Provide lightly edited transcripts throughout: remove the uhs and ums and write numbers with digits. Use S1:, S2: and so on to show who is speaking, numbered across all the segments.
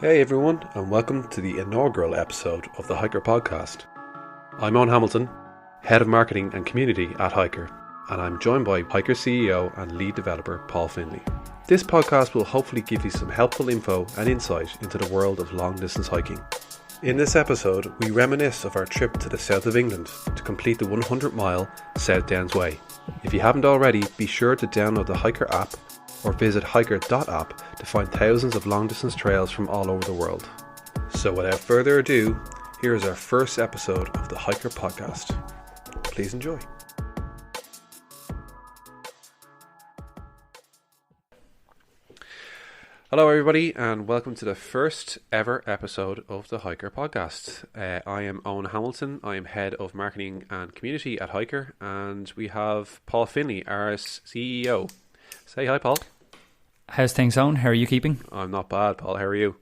S1: Hey everyone, and welcome to the inaugural episode of the HiiKER Podcast. I'm Eoin Hamilton, Head of Marketing and Community at HiiKER, and I'm joined by HiiKER CEO and Lead Developer Paul Finlay. This podcast will hopefully give you some helpful info and insight into the world of long-distance hiking. In this episode, we reminisce of our trip to the south of England to complete the 100-mile South Downs Way. If you haven't already, be sure to download the HiiKER app or visit hiiker.app to find thousands of long-distance trails from all over the world. So without further ado, here is our first episode of the HiiKER Podcast. Please enjoy. Hello everybody, and welcome to the first ever episode of the HiiKER Podcast. I am Eoin Hamilton. I am Head of Marketing and Community at HiiKER, and we have Paul Finlay, our CEO. Say hi, Paul.
S2: How's things, Eoin? How are you keeping?
S1: I'm not bad, Paul. How are you?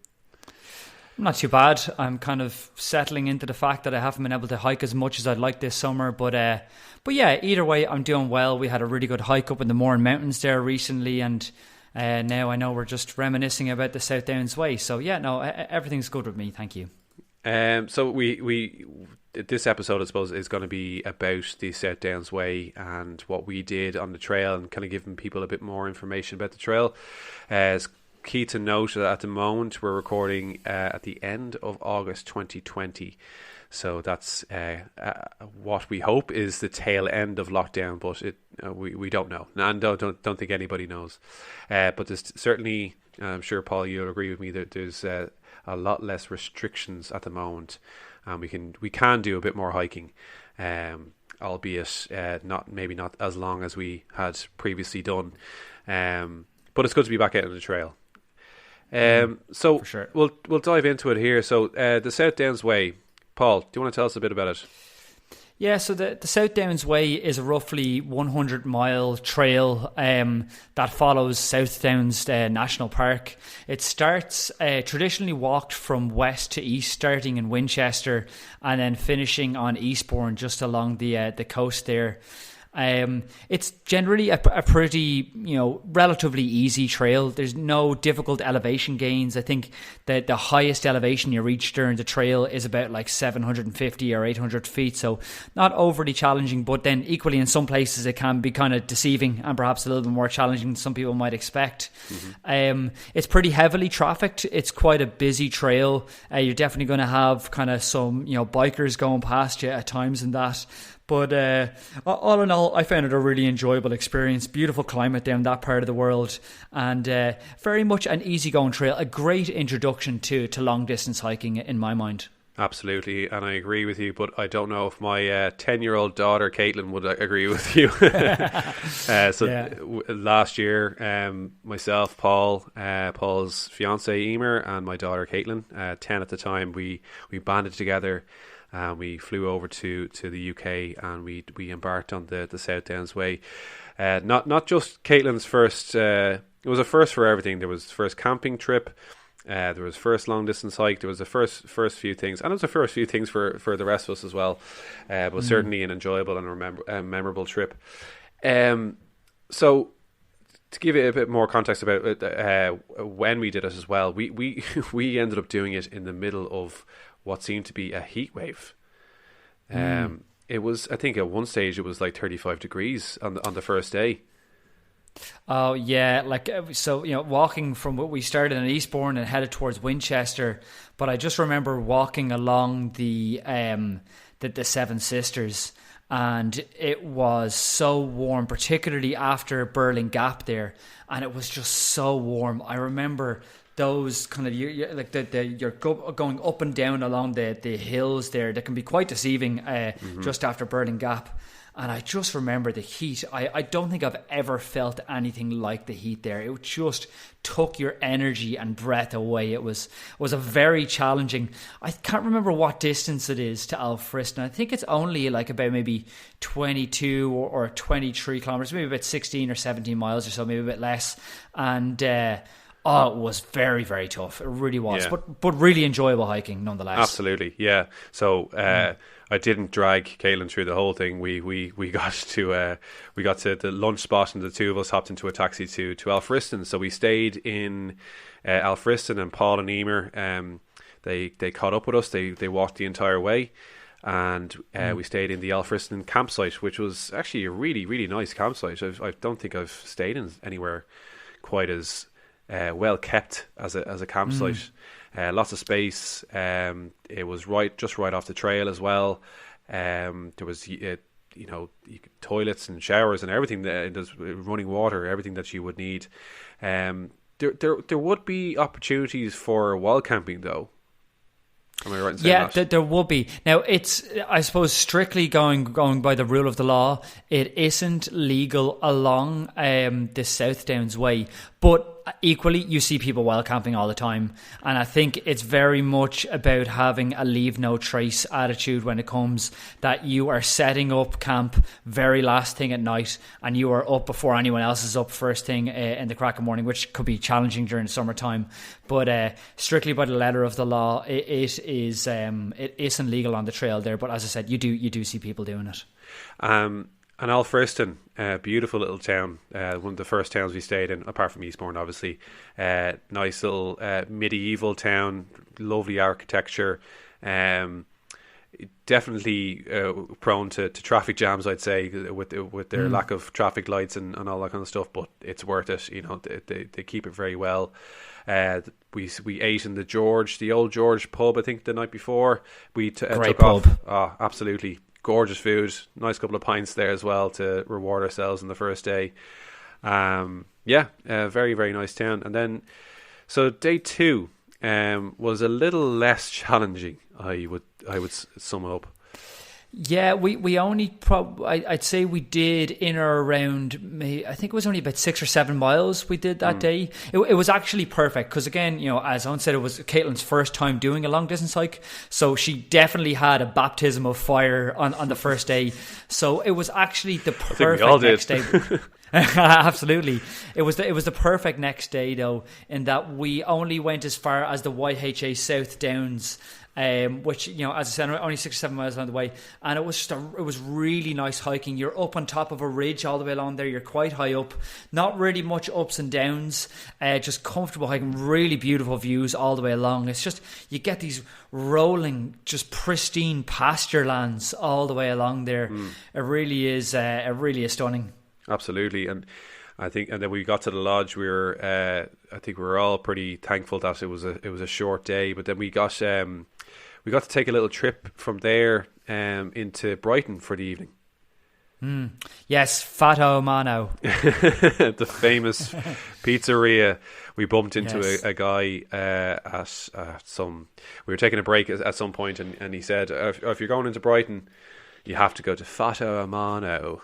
S2: I'm not too bad. I'm kind of settling into the fact that I haven't been able to hike as much as I'd like this summer, but yeah, either way, I'm doing well. We had a really good hike up in the Mourne Mountains there recently, and now I know we're just reminiscing about the South Downs Way. So yeah, no, everything's good with me. Thank you.
S1: So we this episode, I suppose, is going to be about the South Downs Way and what we did on the trail, and kind of giving people a bit more information about the trail. It's key to note that at the moment we're recording at the end of August 2020. So that's what we hope is the tail end of lockdown, but we don't know, and don't think anybody knows. But there's certainly, I'm sure, Paul, you'll agree with me that there's a lot less restrictions at the moment, and we can do a bit more hiking, albeit not as long as we had previously done. But it's good to be back out on the trail. So
S2: for sure.
S1: we'll dive into it here. So the South Downs Way. Paul, do you want to tell us a bit about it?
S2: Yeah, so the South Downs Way is a roughly 100-mile trail that follows South Downs National Park. It starts traditionally walked from west to east, starting in Winchester and then finishing on Eastbourne, just along the coast there. It's generally a pretty, relatively easy trail. There's no difficult elevation gains. I think that the highest elevation you reach during the trail is about like 750 or 800 feet. So not overly challenging, but then equally in some places it can be kind of deceiving and perhaps a little bit more challenging than some people might expect. Mm-hmm. It's pretty heavily trafficked. It's quite a busy trail. You're definitely going to have kind of some, bikers going past you at times and that. But all in all, I found it a really enjoyable experience. Beautiful climate down that part of the world, and very much an easygoing trail. A great introduction to long-distance hiking in my mind. Absolutely, and I agree with you, but I don't know if my 10-year-old daughter, Katelynn, would agree with you. Last year, myself, Paul, Paul's fiancée, Emer, and my daughter, Katelynn, 10 at the time, we banded together. We flew over to the UK, and we embarked on the South Downs Way. Not just Katelynn's first. It was a first for everything. There was first camping trip. There was first long distance hike. There was the first few things, and it was the first few things for the rest of us as well. But certainly an enjoyable and memorable trip. So to give you a bit more context about when we did it as well, we ended up doing it in the middle of what seemed to be a heat wave. It was, I think, at one stage it was like 35 degrees on the first day. Oh yeah, walking from what we started in Eastbourne and headed towards Winchester, but I just remember walking along the Seven Sisters, and it was so warm, particularly after Burling Gap there, and it was just so warm. I remember those kind of you're going up and down along the hills there that can be quite deceiving just after Burling Gap, and I just remember the heat. I don't think I've ever felt anything like the heat there. It just took your energy and breath away. It was a very challenging. I can't remember what distance it is to Alfriston. I think it's only like about maybe 22 or 23 kilometers, maybe about 16 or 17 miles or so, maybe a bit less, and it was very, very tough. It really was, but really enjoyable hiking nonetheless. Absolutely,
S1: yeah. So I didn't drag Katelynn through the whole thing. We got to the lunch spot, and the two of us hopped into a taxi to Alfriston. So we stayed in
S2: Alfriston and Paul and Emer, they caught up with us. They walked the entire way, and we stayed in the Alfriston campsite, which was actually a really, really nice campsite. I don't think I've stayed in anywhere quite as well kept as a campsite. Lots of space. It was just right off the trail as well. There was toilets and showers and everything. There's running water, everything that you would need. There would be opportunities for wild camping, though. Am I right in saying that?
S3: There would be. Now, it's, I suppose, strictly going by the rule of the law, it isn't legal along the South Downs Way, but equally you see people wild camping all the time, and I think it's very much about having a leave no trace attitude when it comes that you are setting up camp very last thing at night, and you are up before anyone else is up first thing in the crack of morning, which could be challenging during the summertime. But strictly by the letter of the law, it isn't legal on the trail there. But as I said, you do see people doing it.
S2: And Alfriston, beautiful little town, one of the first towns we stayed in, apart from Eastbourne, obviously. Nice little medieval town, lovely architecture. Definitely prone to traffic jams, I'd say, with their lack of traffic lights and all that kind of stuff. But it's worth it. They keep it very well. We ate in the old George pub, I think, the night before. We
S3: Great
S2: took
S3: pub.
S2: off. Oh, absolutely. Gorgeous food, nice couple of pints there as well to reward ourselves on the first day. Very, very nice town. And then, so day 2 was a little less challenging. I would sum it up.
S3: Yeah, we only I'd say we did in or around, I think it was only about 6 or 7 miles we did that day. It was actually perfect because, again, as Owen said, it was Katelynn's first time doing a long distance hike, so she definitely had a baptism of fire on the first day. So it was actually the perfect next day. Absolutely, it was the perfect next day though, in that we only went as far as the YHA South Downs, which, as I said, only 6 or 7 miles along the way, and it was really nice hiking. You're up on top of a ridge all the way along there. You're quite high up, not really much ups and downs, just comfortable hiking, really beautiful views all the way along. It's just, you get these rolling, just pristine pasture lands all the way along there. It really is stunning.
S2: Absolutely. And I think, and then we got to the lodge. I think we were all pretty thankful that it was a short day. But then we got to take a little trip from there into Brighton for the evening.
S3: Yes, Fato Mano,
S2: the famous pizzeria. We bumped into a guy at some. We were taking a break at some point, and he said, "If you're going into Brighton, you have to go to Fato Mano."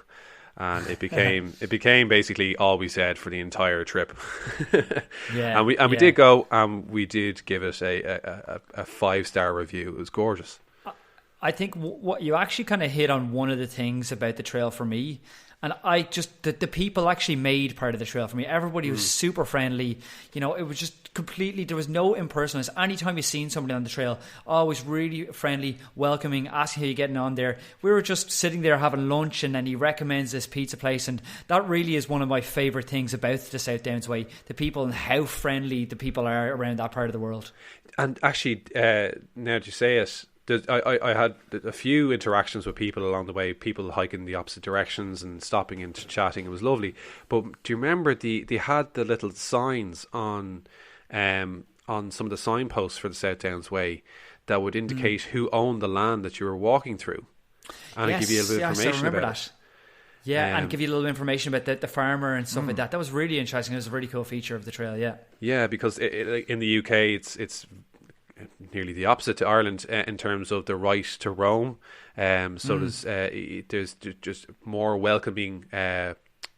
S2: And it became basically all we said for the entire trip. And we did go, and we did give it a 5-star review. It was gorgeous.
S3: I think what you actually kind of hit on one of the things about the trail for me, and the people actually made part of the trail for me. Everybody was super friendly. It was just completely, there was no impersonalness. Anytime you've seen somebody on the trail, always really friendly, welcoming, asking how you're getting on there. We were just sitting there having lunch, and then he recommends this pizza place, and that really is one of my favourite things about the South Downs Way, the people and how friendly the people are around that part of the world.
S2: And actually, now that you say it, I had a few interactions with people along the way, people hiking the opposite directions and stopping and chatting. It was lovely. But do you remember they had the little signs on some of the signposts for the South Downs Way that would indicate who owned the land that you were walking through, and give you a little bit of information about it.
S3: Yeah, and give you a little information about the farmer and stuff like that. That was really interesting. It was a really cool feature of the trail. Yeah,
S2: because in the UK it's nearly the opposite to Ireland in terms of the right to roam. There's just more welcoming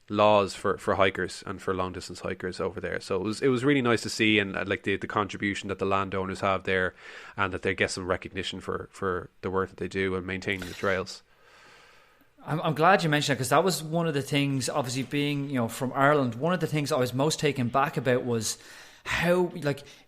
S2: laws for hikers and for long distance hikers over there. So it was really nice to see, and like the contribution that the landowners have there, and that they get some recognition for the work that they do and maintaining the trails.
S3: I'm glad you mentioned it, because that was one of the things, obviously being from Ireland, one of the things I was most taken back about was how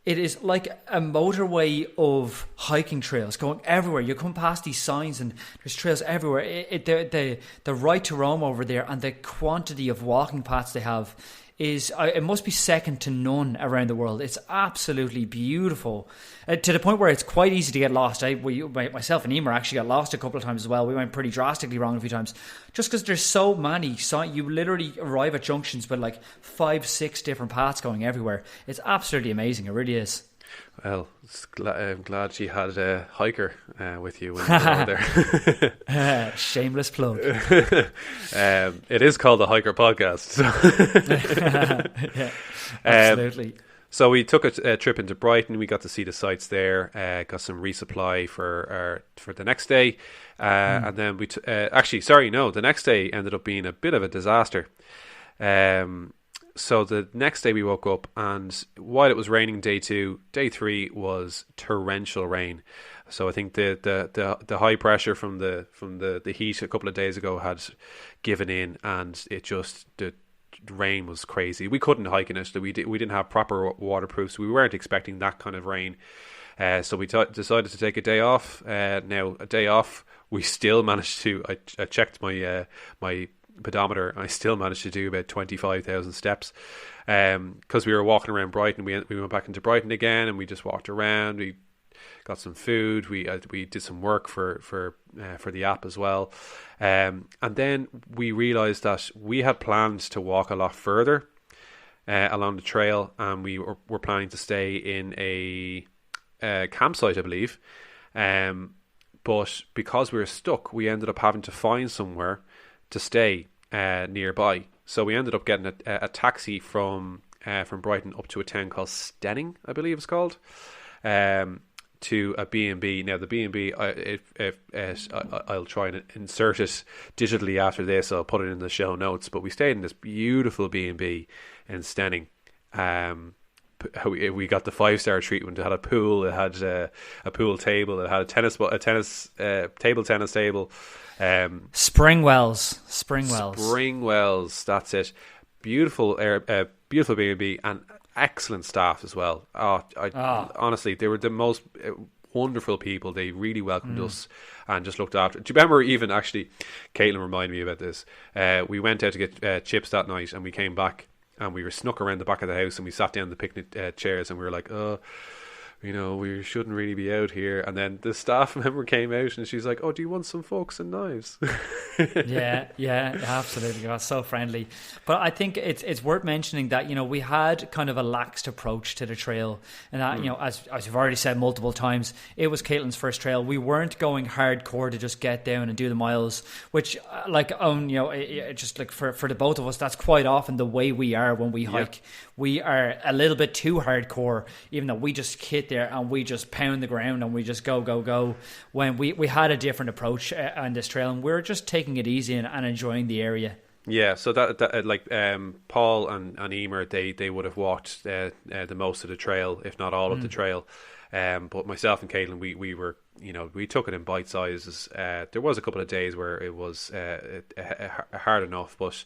S3: it is like a motorway of hiking trails going everywhere. You come past these signs and there's trails everywhere. The right to roam over there, and the quantity of walking paths they have is it must be second to none around the world. It's absolutely beautiful, to the point where it's quite easy to get lost. Myself and Emer actually got lost a couple of times as well. We went pretty drastically wrong a few times, just because there's so many. So you literally arrive at junctions with like 5-6 different paths going everywhere. It's absolutely amazing. It really is.
S2: Well, I'm glad she had a HiiKER with you when you were over there.
S3: Shameless plug.
S2: It is called the HiiKER Podcast. So.
S3: Yeah, absolutely.
S2: So we took a trip into Brighton. We got to see the sights there. Got some resupply for the next day, and then the next day ended up being a bit of a disaster. So the next day we woke up, and while it was raining day 2, day 3 was torrential rain. So I think the high pressure from the heat a couple of days ago had given in, and the rain was crazy. We couldn't hike in it. We didn't have proper waterproofs. We weren't expecting that kind of rain. So we decided to take a day off. Now a day off, we still managed to. I checked my pedometer. I still managed to do about 25,000 steps because we were walking around Brighton. We went back into Brighton again, and we just walked around. We got some food. We did some work for the app as well, and then we realised that we had planned to walk a lot further along the trail, and we were planning to stay in a campsite, I believe. But because we were stuck, we ended up having to find somewhere to stay nearby. So we ended up getting a taxi from Brighton up to a town called Stenning, I believe it's called, to a B&B. Now the B&B, I'll try and insert it digitally after this. I'll put it in the show notes. But we stayed in this beautiful B&B in Stenning. We got the 5-star treatment. It had a pool. It had a pool table. It had a table tennis table. Springwells. That's it. Beautiful B&B, and excellent staff as well. Honestly, they were the most wonderful people. They really welcomed us and just looked after. Do you remember even actually? Katelynn reminded me about this. We went out to get chips that night, and we came back, and we were snuck around the back of the house, and we sat down in the picnic chairs, and we were like, we shouldn't really be out here. And then the staff member came out, and she's like, "Oh, do you want some forks and knives?"
S3: yeah, absolutely. That's so friendly. But I think it's worth mentioning that we had kind of a laxed approach to the trail, and that as you've already said multiple times, it was Katelyn's first trail. We weren't going hardcore to just get down and do the miles, which just like for the both of us, that's quite often the way we are when we hike. We are a little bit too hardcore, even though we just hit there and we just pound the ground and we just go. When we had a different approach on this trail, and we were just taking it easy and enjoying the area.
S2: Yeah, so that like Paul and Emer, they would have walked the most of the trail, if not all of the trail. But myself and Katelynn, we were, we took it in bite sizes. There was a couple of days where it was hard enough, but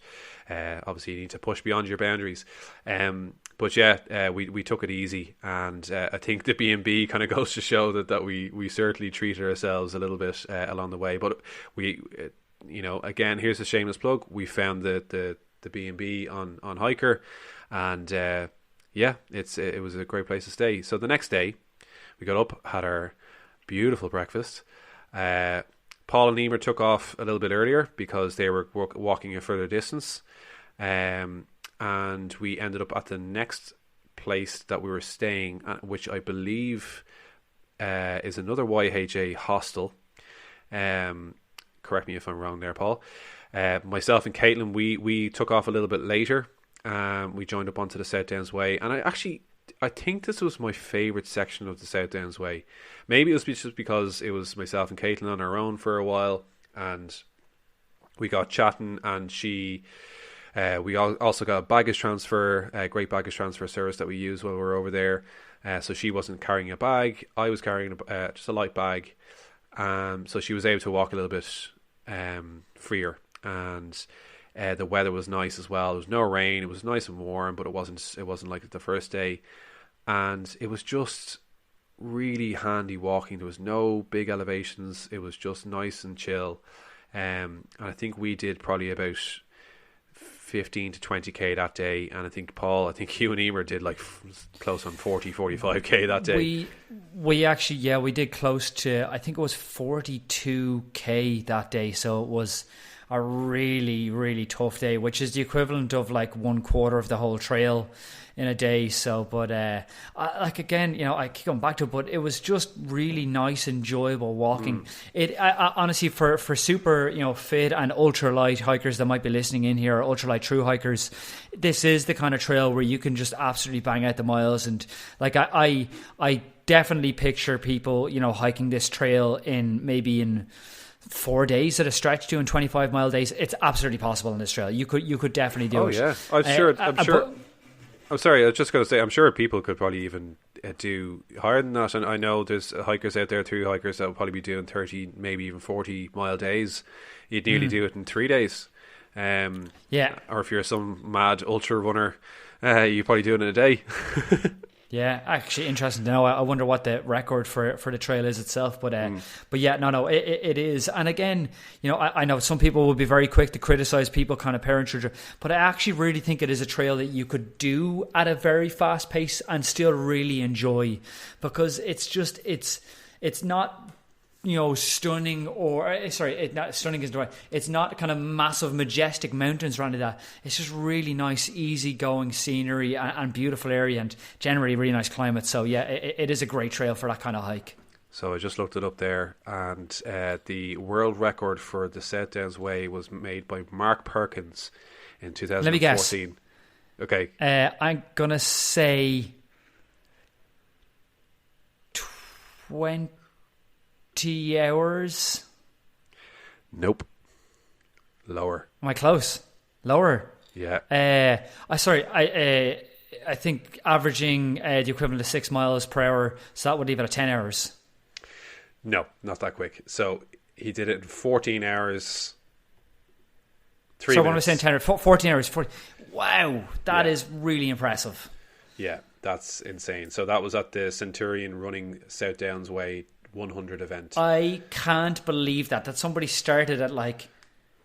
S2: obviously you need to push beyond your boundaries. But yeah, we took it easy, and I think the B&B kind of goes to show that we certainly treated ourselves a little bit along the way. But we, again, here's a shameless plug. We found the B&B on HiiKER, and it was a great place to stay. So the next day, we got up, had our beautiful breakfast. Paul and Emer took off a little bit earlier because they were walking a further distance. And we ended up at the next place that we were staying at, which I believe is another YHA hostel. Correct me if I'm wrong there, Paul. Myself and Katelynn, we took off a little bit later. We joined up onto the South Downs Way, and I think this was my favourite section of the South Downs Way. Maybe it was just because it was myself and Katelynn on our own for a while, and we got chatting, and we also got a baggage transfer, a great baggage transfer service that we used while we were over there. So she wasn't carrying a bag. I was carrying just a light bag. So she was able to walk a little bit freer. And the weather was nice as well. There was no rain. It was nice and warm, but it wasn't like the first day. And it was just really handy walking. There was no big elevations. It was just nice and chill. And I think we did probably about 15 to 20k that day, and I think Paul, you and Emer did like close on 45k that day.
S3: We actually, we did close to, I think it was 42k that day, so it was a really, really tough day, which is the equivalent of like 1/4 of the whole trail in a day. So, but again, I keep going back to it, but it was just really nice, enjoyable walking. I honestly, for super fit and ultralight hikers that might be listening in here, or ultralight true hikers, this is the kind of trail where you can just absolutely bang out the miles. And like I definitely picture people hiking this trail in 4 days at a stretch, doing 25-mile days. It's absolutely possible on this trail. You could definitely do it.
S2: Oh yeah, I'm sure. I'm sorry, I was just going to say, I'm sure people could probably even do higher than that. And I know there's hikers out there, through hikers, that will probably be doing 30, maybe even 40-mile days. You'd nearly do it in 3 days. Or if you're some mad ultra runner, you probably do it in a day.
S3: Yeah, actually interesting to know. I wonder what the record for the trail is itself, but yeah, no, it is. And again, I know some people will be very quick to criticize people kind of parent children, but I actually really think it is a trail that you could do at a very fast pace and still really enjoy, because it's not stunning, or not stunning is the right. It's not kind of massive, majestic mountains around that. It's just really nice, easy going scenery and beautiful area, and generally really nice climate. So yeah, it is a great trail for that kind of hike.
S2: So I just looked it up there, and the world record for the South Downs Way was made by Mark Perkins in 2014.
S3: Let me guess.
S2: Okay.
S3: I'm gonna say 20 hours.
S2: Nope. Lower.
S3: Am I close? Lower.
S2: Yeah.
S3: I think averaging the equivalent of 6 miles per hour, so that would leave it at 10 hours.
S2: No, not that quick. So he did it in 14 hours. 3 minutes.
S3: So when I was saying 10 hours, 14 hours. 40. Wow, that is really impressive.
S2: Yeah, that's insane. So that was at the Centurion Running South Downs Way 100 event.
S3: I can't believe that somebody started at like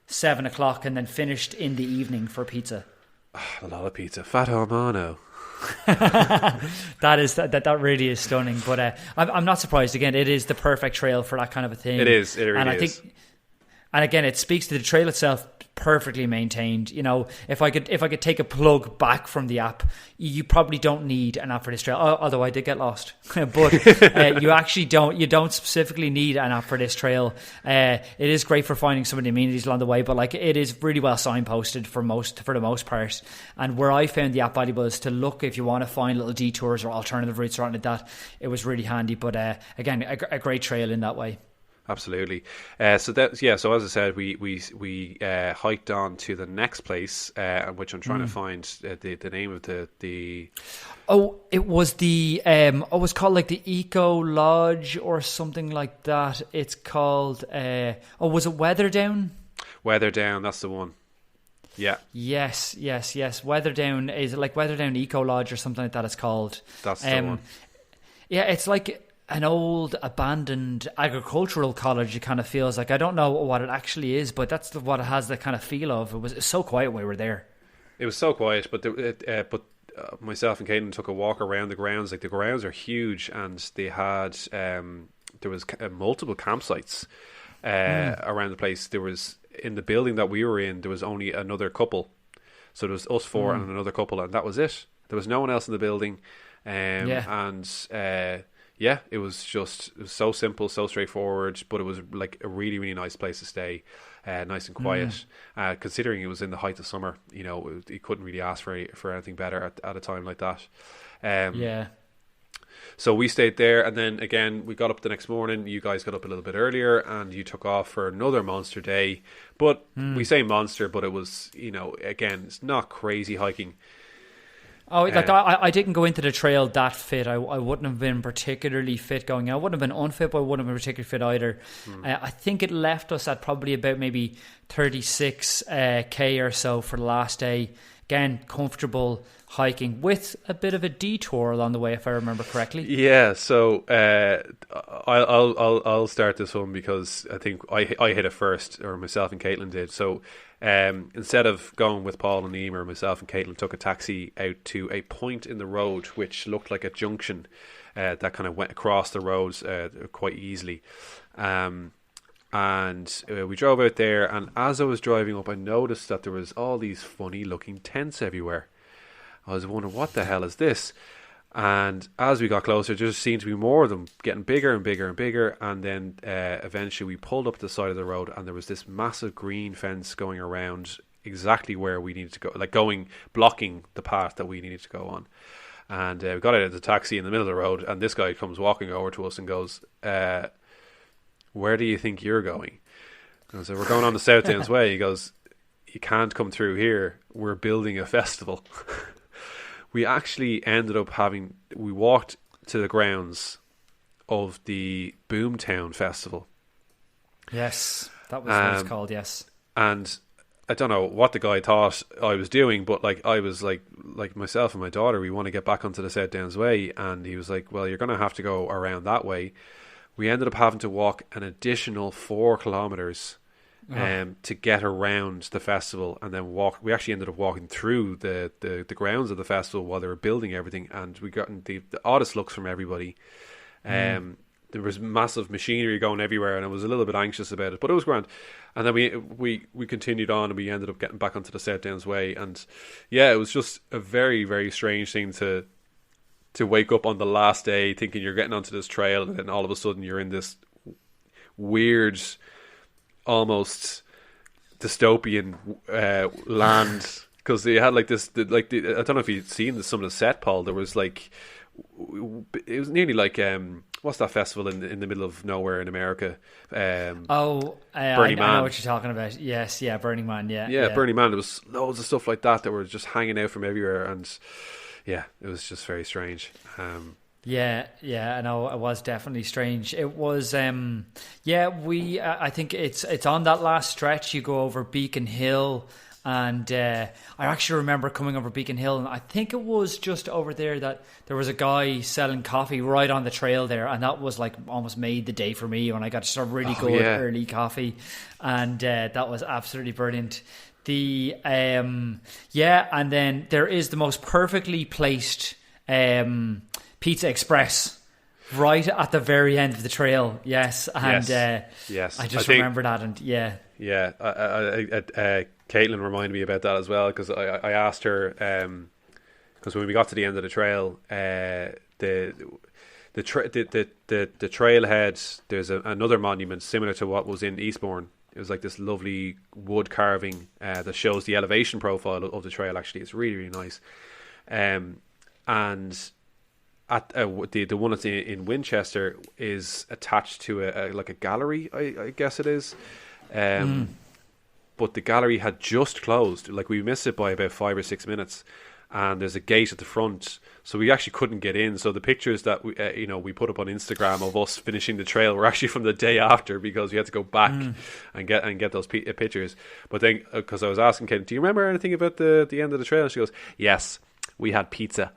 S3: 7 o'clock and then finished in the evening for pizza.
S2: A lot of pizza. Fat Romano.
S3: that really is stunning. But I'm not surprised. Again, it is the perfect trail for that kind of a thing.
S2: It is. It really is.
S3: And again, it speaks to the trail itself, perfectly maintained. If I could take a plug back from the app, you probably don't need an app for this trail. Although I did get lost, but you actually don't. You don't specifically need an app for this trail. It is great for finding some of the amenities along the way, but like it is really well signposted for the most part. And where I found the app valuable is to look if you want to find little detours or alternative routes or anything like that. It was really handy. But again, a great trail in that way.
S2: Absolutely. So as I said, we hiked on to the next place, which I'm trying to find the name of the.
S3: Oh, it was it was called like the Eco Lodge or something like that. It's called. Was it Weatherdown?
S2: Weatherdown, that's the one. Yeah.
S3: Yes. Weatherdown, is it like Weatherdown Eco Lodge or something like that? It's called.
S2: That's the one.
S3: Yeah, it's like an old abandoned agricultural college. It kind of feels like. I don't know what it actually is, but that's what it has the kind of feel of. It's so quiet when we were there.
S2: It was so quiet, but myself and Katelynn took a walk around the grounds. Like the grounds are huge, and they had there was multiple campsites around the place. There was in the building that we were in. There was only another couple, so there was us four and another couple, and that was it. There was no one else in the building, it was so simple, so straightforward, but it was like a really, really nice place to stay, nice and quiet. Considering it was in the height of summer, you couldn't really ask for anything better at a time like that. So we stayed there, and then again we got up the next morning. You guys got up a little bit earlier, and you took off for another monster day. But we say monster, but it was, again, it's not crazy hiking.
S3: Oh, I didn't go into the trail that fit. I wouldn't have been particularly fit going out. I wouldn't have been unfit, but I wouldn't have been particularly fit either. I think it left us at probably about maybe 36k or so for the last day. again, comfortable hiking with a bit of a detour along the way, if I remember correctly.
S2: Yeah, so I'll start this one because I think I hit it first, or myself and Katelynn did. So instead of going with Paul and Emer, myself and Katelynn took a taxi out to a point in the road which looked like a junction that kind of went across the roads quite easily. And we drove out there, and as I was driving up, I noticed that there was all these funny looking tents everywhere. I was wondering, what the hell is this? And as we got closer, there just seemed to be more of them, getting bigger and bigger and bigger. And then eventually we pulled up the side of the road, and there was this massive green fence going around exactly where we needed to go, like blocking the path that we needed to go on. And we got out of the taxi in the middle of the road, and this guy comes walking over to us and goes, where do you think you're going? And I said, we're going on the South Downs Way. He goes, you can't come through here. We're building a festival. We actually ended up we walked to the grounds of the Boomtown Festival.
S3: Yes, that was what it's called, yes.
S2: And I don't know what the guy thought I was doing, but like I was like myself and my daughter, we want to get back onto the South Downs Way. And he was like, well, you're going to have to go around that way. We ended up having to walk an additional 4 kilometers to get around the festival, and then we actually ended up walking through the grounds of the festival while they were building everything, and we got the oddest looks from everybody. There was massive machinery going everywhere, and I was a little bit anxious about it, but it was grand. And then we continued on, and we ended up getting back onto the South Downs Way. And yeah, it was just a very, very strange thing to wake up on the last day thinking you're getting onto this trail, and then all of a sudden you're in this weird, almost dystopian land, because they had like this, I don't know if you've seen some of the set, Paul. There was like, it was nearly like what's that festival in the middle of nowhere in America? Burning Man.
S3: I know what you're talking about. Yes, yeah, Burning Man. Yeah,
S2: Burning Man. There was loads of stuff like that were just hanging out from everywhere, and yeah, it was just very strange.
S3: Yeah, I know, it was definitely strange. It was, I think it's on that last stretch. You go over Beacon Hill, and I actually remember coming over Beacon Hill, and I think it was just over there that there was a guy selling coffee right on the trail there, and that was like almost made the day for me when I got some really good early coffee, and that was absolutely brilliant. And then there is the most perfectly placed Pizza Express right at the very end of the trail. Yes, and
S2: yes.
S3: I just remember that, and
S2: Katelynn reminded me about that as well, because I asked her, because when we got to the end of the trail, the trailhead, there's another monument similar to what was in Eastbourne. It was like this lovely wood carving that shows the elevation profile of the trail. Actually, it's really, really nice. And at the one that's in Winchester is attached to a gallery, I guess it is. But the gallery had just closed. Like, we missed it by about 5 or 6 minutes, and there's a gate at the front, so we actually couldn't get in. So the pictures that we put up on Instagram of us finishing the trail were actually from the day after, because we had to go back and get those pictures. But then, because I was asking Kate, do you remember anything about the end of the trail? And she goes, yes, we had pizza.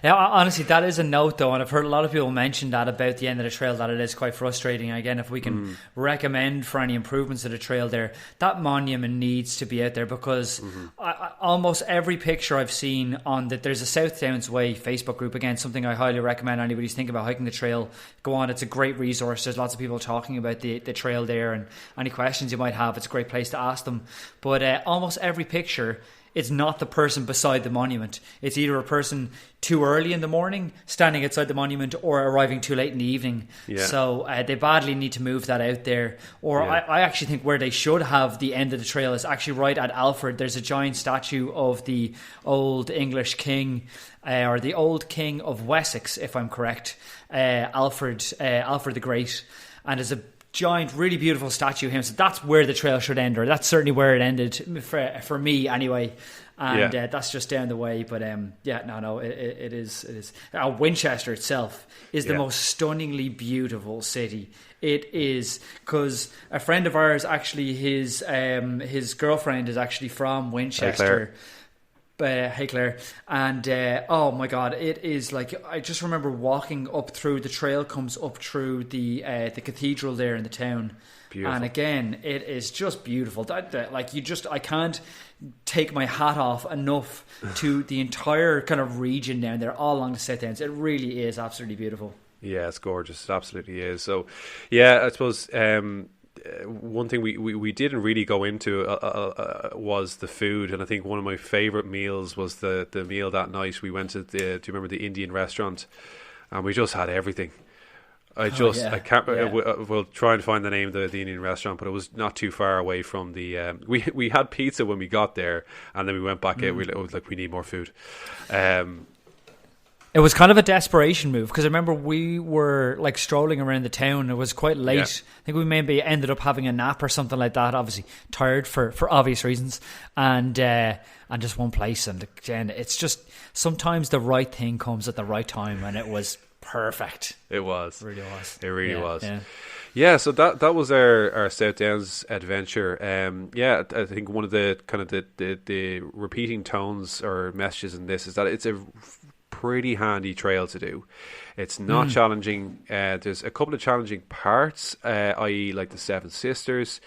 S3: Honestly, that is a note though, and I've heard a lot of people mention that about the end of the trail, that it is quite frustrating. Again, if we can recommend for any improvements to the trail there, that monument needs to be out there, because almost every picture I've seen on that, there's a South Downs Way Facebook group, again, something I highly recommend anybody's thinking about hiking the trail, go on. It's a great resource. There's lots of people talking about the trail there, and any questions you might have, it's a great place to ask them. But almost every picture, it's not the person beside the monument. It's either a person too early in the morning standing outside the monument, or arriving too late in the evening. Yeah. So they badly need to move that out there. Or I actually think where they should have the end of the trail is actually right at Alfred. There's a giant statue of the old English king, or the old king of Wessex, if I'm correct, Alfred the Great. And there's a giant, really beautiful statue of him. So that's where the trail should end, or that's certainly where it ended for me anyway. and that's just down the way. But it is. Winchester itself is the most stunningly beautiful city. It is, because a friend of ours, actually, his girlfriend is actually from Winchester. Hey Claire, and oh my god, it is like, I just remember walking up through the trail, comes up through the cathedral there in the town. Beautiful. And again, it is just beautiful. I can't take my hat off enough to the entire kind of region down there, all along the set downs. It really is absolutely beautiful.
S2: Yeah, it's gorgeous. It absolutely is. So, yeah, I suppose one thing we didn't really go into was the food, and I think one of my favourite meals was the meal that night. We went to do you remember the Indian restaurant? And we just had everything. I can't. We'll try and find the name of the Indian restaurant, but it was not too far away from the. We had pizza when we got there, and then we went back out. It was like, we need more food.
S3: It was kind of a desperation move, because I remember we were like strolling around the town. It was quite late. Yeah. I think we maybe ended up having a nap or something like that. Obviously tired for obvious reasons, and just one place. And again, it's just sometimes the right thing comes at the right time, and it was perfect.
S2: It was.
S3: It really was.
S2: It really was.
S3: Yeah.
S2: Yeah, so that was our South Downs adventure. I think one of the kind of the repeating tones or messages in this is that it's a pretty handy trail to do. It's not challenging. There's a couple of challenging parts, i.e. like the Seven Sisters.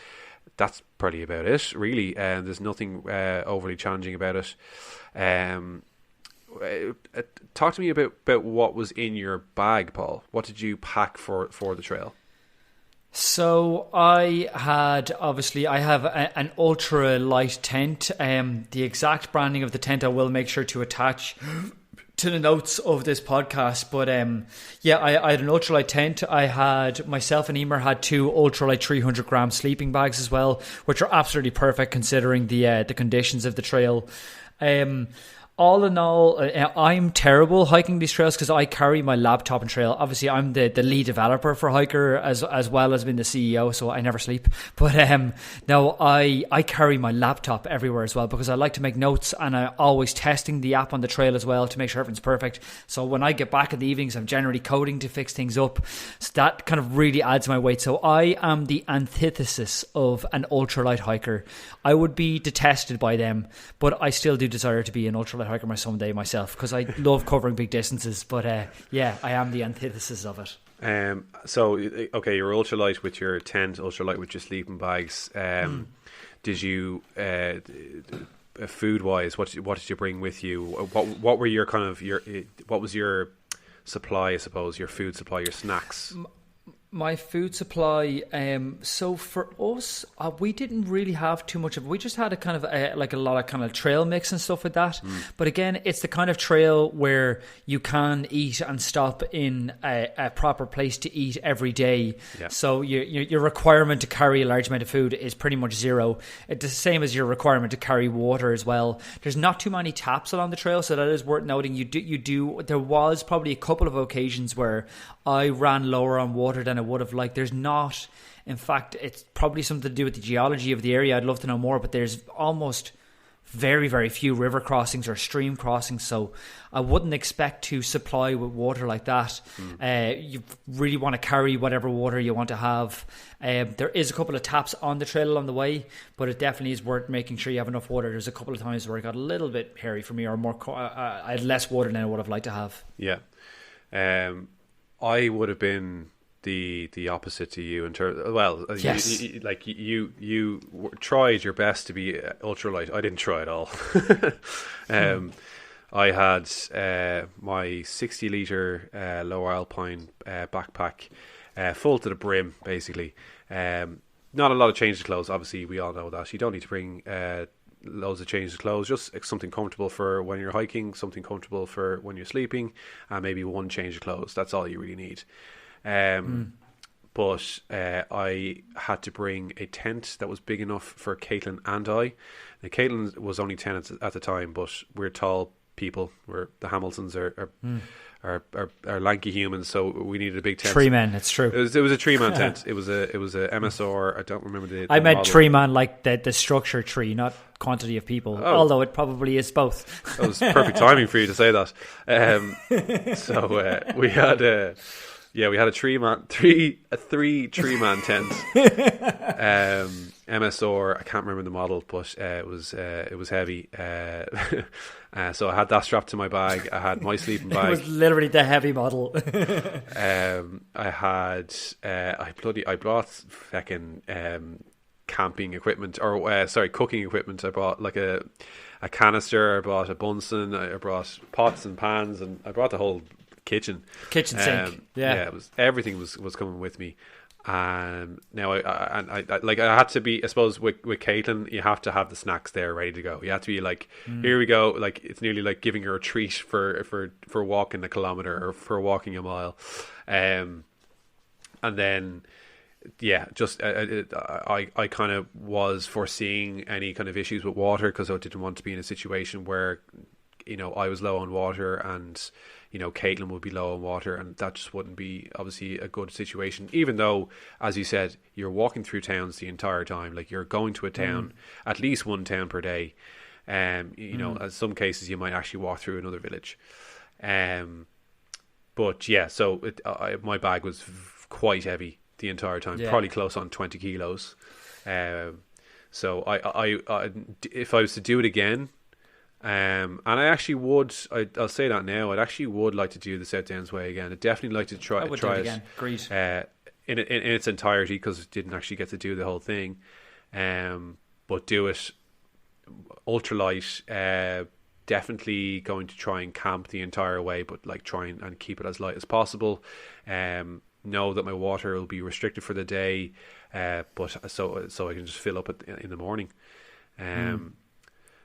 S2: That's probably about it, really. There's nothing overly challenging about it. Talk to me about what was in your bag, Paul. What did you pack for the trail?
S3: So I have an ultra light tent. The exact branding of the tent I will make sure to attach to the notes of this podcast, but I had an ultralight tent. I had, myself and Emer had 2 ultralight 300 gram sleeping bags as well, which are absolutely perfect considering the conditions of the trail. All in all, I'm terrible hiking these trails because I carry my laptop and trail. Obviously, I'm the lead developer for HiiKER as well as being the CEO, so I never sleep. But no, I carry my laptop everywhere as well because I like to make notes, and I'm always testing the app on the trail as well to make sure everything's perfect. So when I get back in the evenings, I'm generally coding to fix things up. So that kind of really adds my weight. So I am the antithesis of an ultralight hiker. I would be detested by them, but I still do desire to be an ultralight hiker someday myself because I love covering big distances. But I am the antithesis of it.
S2: So okay, you're ultralight with your tent, ultralight with your sleeping bags. Did you food wise, what did you bring with you? What were your kind of what was your supply, I suppose, your food supply, your snacks?
S3: My food supply, so for us, we didn't really have too much of it. We just had a kind of like a lot of kind of trail mix and stuff like that. But again, it's the kind of trail where you can eat and stop in a proper place to eat every day. Yeah. So your requirement to carry a large amount of food is pretty much zero. It's the same as your requirement to carry water as well. There's not too many taps along the trail, so that is worth noting. There was probably a couple of occasions where I ran lower on water than I would have liked. There's not, in fact, it's probably something to do with the geology of the area. I'd love to know more, but there's almost very, very few river crossings or stream crossings, so I wouldn't expect to supply with water like that. You really want to carry whatever water you want to have. There is a couple of taps on the trail along the way, but it definitely is worth making sure you have enough water. There's a couple of times where it got a little bit hairy for me, or more. I had less water than I would have liked to have.
S2: Yeah. I would have been the opposite to you in terms. Well,
S3: yes.
S2: you tried your best to be ultralight. I didn't try at all. I had my 60 litre lower alpine backpack full to the brim, basically. Not a lot of change of clothes. Obviously, we all know that you don't need to bring loads of changes of clothes, just something comfortable for when you're hiking, something comfortable for when you're sleeping, and maybe one change of clothes. That's all you really need. But I had to bring a tent that was big enough for Katelynn and I. Now, Katelynn was only 10 at the time, but we're tall people. The Hamiltons are lanky humans, so we needed a big tent.
S3: Tree man, it's true.
S2: It was a tree man tent. It was a MSR. I don't remember the
S3: I meant
S2: model.
S3: tree man like the structure tree, not quantity of people. Although it probably is both.
S2: That was perfect timing for you to say that. So we had a three tree man tent. MSR. I can't remember the model, but it was heavy. So I had that strapped to my bag. I had my sleeping bag.
S3: It was literally the heavy model.
S2: I brought fucking camping equipment, or cooking equipment. I brought like a canister. I brought a Bunsen. I brought pots and pans, and I brought the whole kitchen
S3: sink.
S2: It was everything was coming with me. Now I had to be, I suppose, with Katelynn, you have to have the snacks there ready to go. You have to be like, here we go. Like, it's nearly like giving her a treat for walking a kilometer or for walking a mile. And then, just I kind of was foreseeing any kind of issues with water, because I didn't want to be in a situation where, I was low on water and, Katelynn would be low on water, and that just wouldn't be obviously a good situation. Even though, as you said, you're walking through towns the entire time, like you're going to a town, at least one town per day. In some cases you might actually walk through another village. But yeah, so my bag was quite heavy the entire time, probably close on 20 kilos. So I if I was to do it again, and I actually would. I'll say that now. I'd actually would like to do the South Downs Way again. I'd definitely like to try it
S3: again. Agreed.
S2: In its entirety, because I didn't actually get to do the whole thing. But do it ultralight. Definitely going to try and camp the entire way, but like try and keep it as light as possible. Know that my water will be restricted for the day, but so I can just fill up in the morning.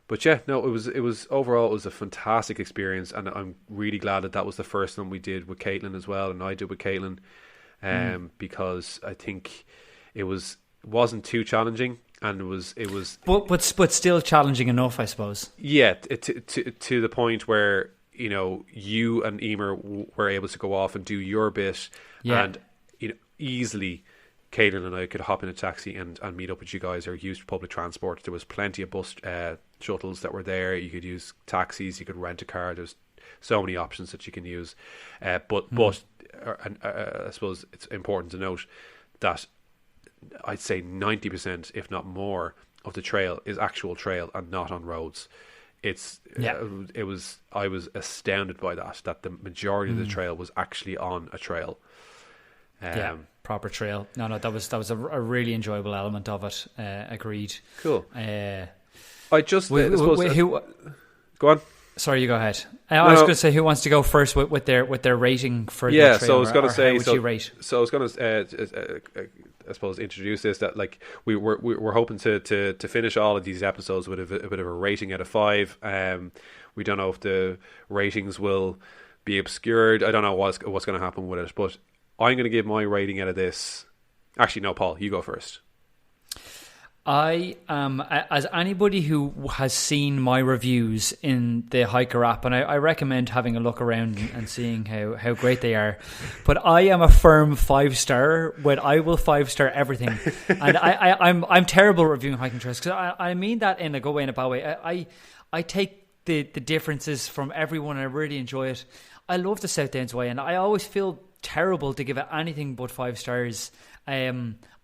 S2: But yeah, no, it was overall, it was a fantastic experience, and I'm really glad that was the first one we did with Katelynn as well, and I did with Katelynn, because I think it wasn't too challenging, and it was
S3: but still challenging enough, I suppose.
S2: Yeah, to the point where you and Emer were able to go off and do your bit, and easily Katelynn and I could hop in a taxi and meet up with you guys, or use public transport. There was plenty of bus shuttles that were there. You could use taxis, you could rent a car. There's so many options that you can use. But I suppose it's important to note that I'd say 90%, if not more, of the trail is actual trail and not on roads. I was astounded by that the majority of the trail was actually on a trail.
S3: Proper trail. No, that was a really enjoyable element of it. Agreed.
S2: Cool.
S3: I suppose.
S2: Go on.
S3: Sorry, you go ahead. I was going to say, who wants to go first with their rating for the trail?
S2: So I was going to say,
S3: how would you rate?
S2: So I was going to, I suppose, introduce this, that like we're hoping to finish all of these episodes with a bit of a rating out of 5. We don't know if the ratings will be obscured. I don't know what's going to happen with it, but I'm going to give my rating out of this. Actually, no, Paul, you go first.
S3: I as anybody who has seen my reviews in the HiiKER app, and I recommend having a look around and seeing how great they are. But I am a firm 5-star. I will 5-star everything, and I'm terrible at reviewing hiking trails, because I mean that in a good way and a bad way. I take the differences from everyone, and I really enjoy it. I love the South Downs Way, and I always feel terrible to give it anything but 5 stars.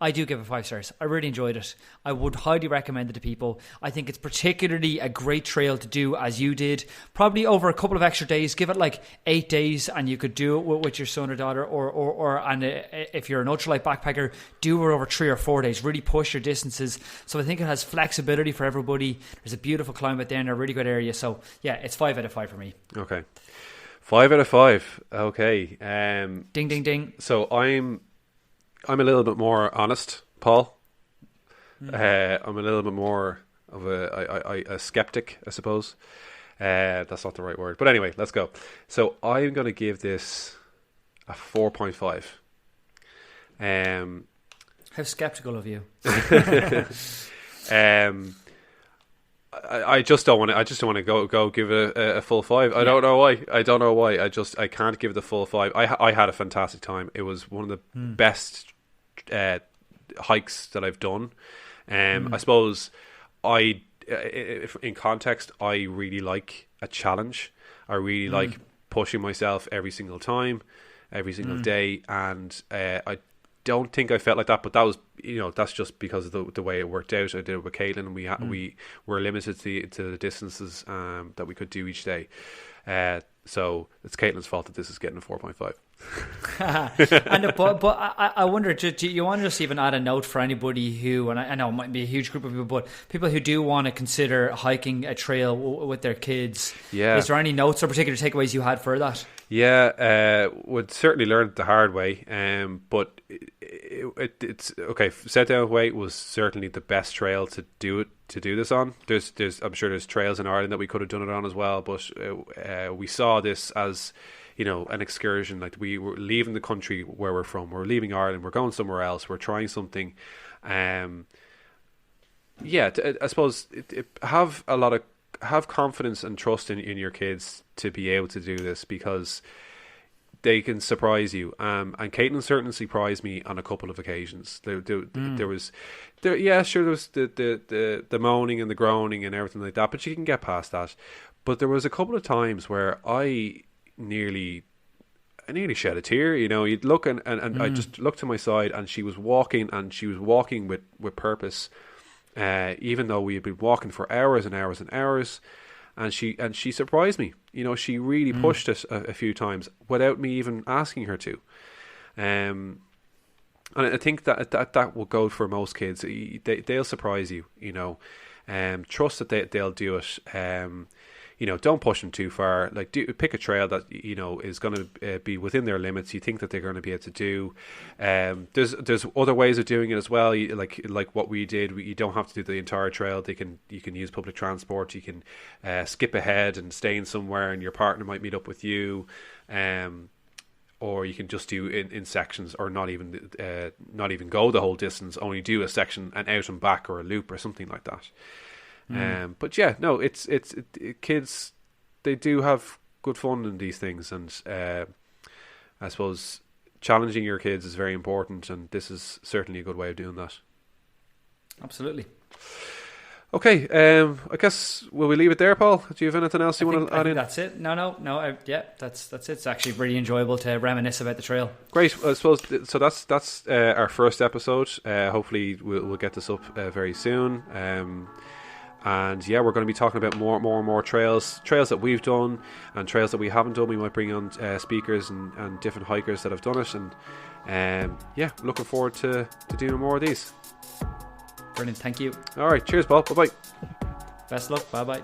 S3: I do give it 5 stars. I really enjoyed it. I would highly recommend it to people. I think it's particularly a great trail to do as you did, probably over a couple of extra days. Give it like 8 days, and you could do it with your son or daughter, and if you're an ultralight backpacker, do it over 3 or 4 days. Really push your distances. So I think it has flexibility for everybody. There's a beautiful climate there, and a really good area. So yeah, it's 5 out of 5 for me.
S2: Okay, 5 out of 5. Okay.
S3: Ding ding ding.
S2: So I'm a little bit more honest, Paul. I'm a little bit more of a skeptic, I suppose. That's not the right word. But anyway, let's go. So I'm going to give this a 4.5.
S3: How skeptical of you.
S2: I just don't want to. I just don't want to go give it a full 5. I don't know why. I can't give it the full 5. I had a fantastic time. It was one of the best hikes that I've done. I suppose in context, I really like a challenge. I really like pushing myself every single time, every single day, and I don't think I felt like that, but that was, that's just because of the way it worked out. I did it with Katelynn, and we were limited to the distances that we could do each day. So it's Katelynn's fault that this is getting a 4.5.
S3: But I wonder, do you want to just even add a note for anybody who, and I know it might be a huge group of people, but people who do want to consider hiking a trail with their kids, is there any notes or particular takeaways you had for that?
S2: Yeah, would certainly learn it the hard way, but it's okay. Set Down Way was certainly the best trail to do this on. There's I'm sure there's trails in Ireland that we could have done it on as well, but we saw this as an excursion. Like, we were leaving the country where we're from. We're leaving Ireland. We're going somewhere else. We're trying something. I suppose have confidence and trust in your kids to be able to do this, because they can surprise you. And Katelynn certainly surprised me on a couple of occasions. There was the moaning and the groaning and everything like that, but you can get past that. But there was a couple of times where I nearly shed a tear. You'd look and I just looked to my side, and she was walking with purpose. Even though we had been walking for hours and hours and hours, and she surprised me. She really pushed it a few times without me even asking her to. And I think that will go for most kids. They'll surprise you. Trust that they'll do it. Don't push them too far. Like, pick a trail that is going to be within their limits. You think that they're going to be able to do. There's other ways of doing it as well. Like what we did. You don't have to do the entire trail. You can use public transport. You can skip ahead and stay in somewhere, and your partner might meet up with you. Or you can just do in sections, or not even go the whole distance. Only do a section and out and back, or a loop, or something like that. But yeah, no, it's kids, they do have good fun in these things, and I suppose challenging your kids is very important, and this is certainly a good way of doing that.
S3: Absolutely.
S2: Okay, I guess, will we leave it there, Paul? Do you have anything else you want to add in?
S3: That's it. No. That's it. It's actually really enjoyable to reminisce about the trail.
S2: Great. I suppose so. That's our first episode. Hopefully, we'll get this up very soon. And yeah, we're going to be talking about more and more trails that we've done, and trails that we haven't done. We might bring on speakers and different hikers that have done it, and looking forward to doing more of these.
S3: Brilliant, thank you.
S2: All right, cheers, Paul. Bye bye.
S3: Best luck. Bye bye.